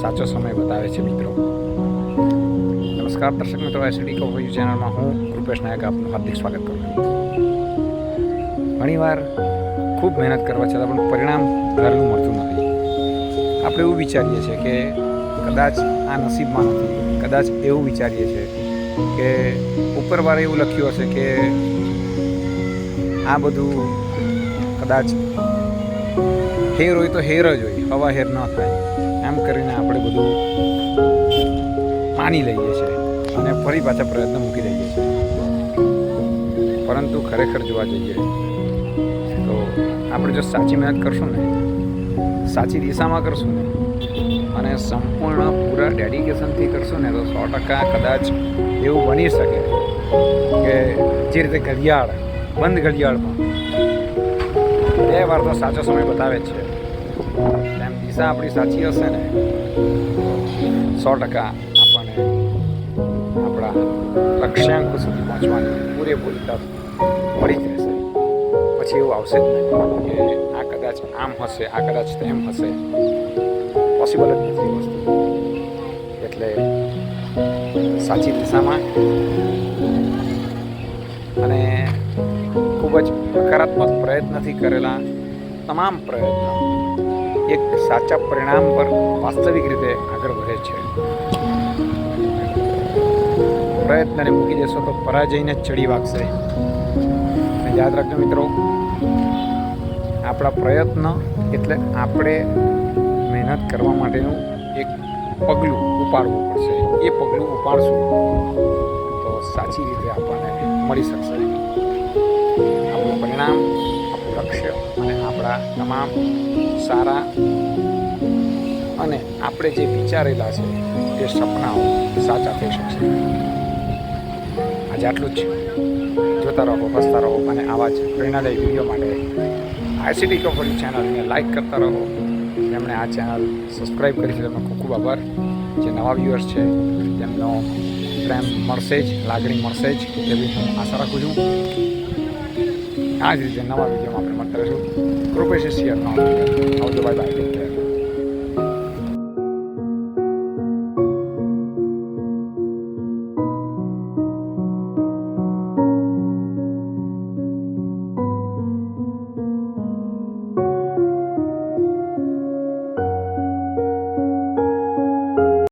સાચો સમય બતાવે છે મિત્રો. નમસ્કાર દર્શક મિત્રો, એસડી કવોયુ ચેનલમાં હું કૃપેશ નાયક આપનું હાર્દિક સ્વાગત કરું છું. ઘણીવાર ખૂબ મહેનત કરવા છતાં પણ પરિણામ ધારેલું મળતું નથી. આપણે એવું વિચારીએ છીએ કે કદાચ આ નસીબમાં નથી, કદાચ એવું વિચારીએ છીએ કે ઉપરવાળે એવું લખ્યું હશે કે આ બધું કદાચ હેર હોય તો હેર જ હોય, હવા હેર ન થાય, એમ કરીને આપણે બધું માની લઈએ છીએ અને ફરી પાછા પ્રયત્ન મૂકી દઈએ છીએ. પરંતુ ખરેખર જોવા જઈએ તો આપણે જો સાચી મહેનત કરશું ને, સાચી દિશામાં કરશું ને અને સંપૂર્ણ પૂરા ડેડિકેશનથી કરશું ને તો 100% કદાચ એવું બની શકે કે જે રીતે ઘડિયાળ, બંધ ઘડિયાળમાં 2 વાર તો સાચો સમય બતાવે છે, એમ દિશા આપણી સાચી હશે ને 100% આપણને આપણા લક્ષ્યાંક સુધી પહોંચવાની પૂરેપૂરી તક મળી જ રહેશે. પછી એવું આવશે જ નહીં કે આ કદાચ આમ હશે, આ કદાચ તેમ હશે. પોસિબલ જ નથી એ વસ્તુ. એટલે સાચી દિશામાં અને ખૂબ જ હકારાત્મક પ્રયત્નથી કરેલા તમામ પ્રયત્નો એક સાચા પરિણામ પર વાસ્તવિક રીતે આગળ વધે છે. પ્રયત્નને મૂકી દેશો તો પરાજયને જ ચડી વાગશે. અને યાદ રાખજો મિત્રો, આપણા પ્રયત્ન એટલે આપણે મહેનત કરવા માટેનું એક પગલું ઉપાડવું પડશે. એ પગલું ઉપાડશું તો સાચી રીતે આપણને મળી શકશે આપણું પરિણામ, આપણું લક્ષ્ય અને આપણા તમામ સારા અને આપણે જે વિચારેલા છે એ સપનાઓ સાચા થઈ શકશે. આજે આટલું જ છે. જોતા રહો, હસતા રહો અને આવા જ પ્રેરણાદાયી વિડીયો માટે આઈસીટી કવોયુ ચેનલને લાઇક કરતા રહો. જેમણે આ ચેનલ સબસ્ક્રાઈબ કરી છે તેમનો ખૂબ ખૂબ આભાર. જે નવા વ્યુઅર્સ છે તેમનો પ્રેમ મળશે જ, લાગણી મળશે જ એવી હું આશા રાખું છું. આ જ રીતે નવા વિડીયોમાં આપણે મળતા રહીશું. કૃપેશ શિયર આવજો. Bye bye.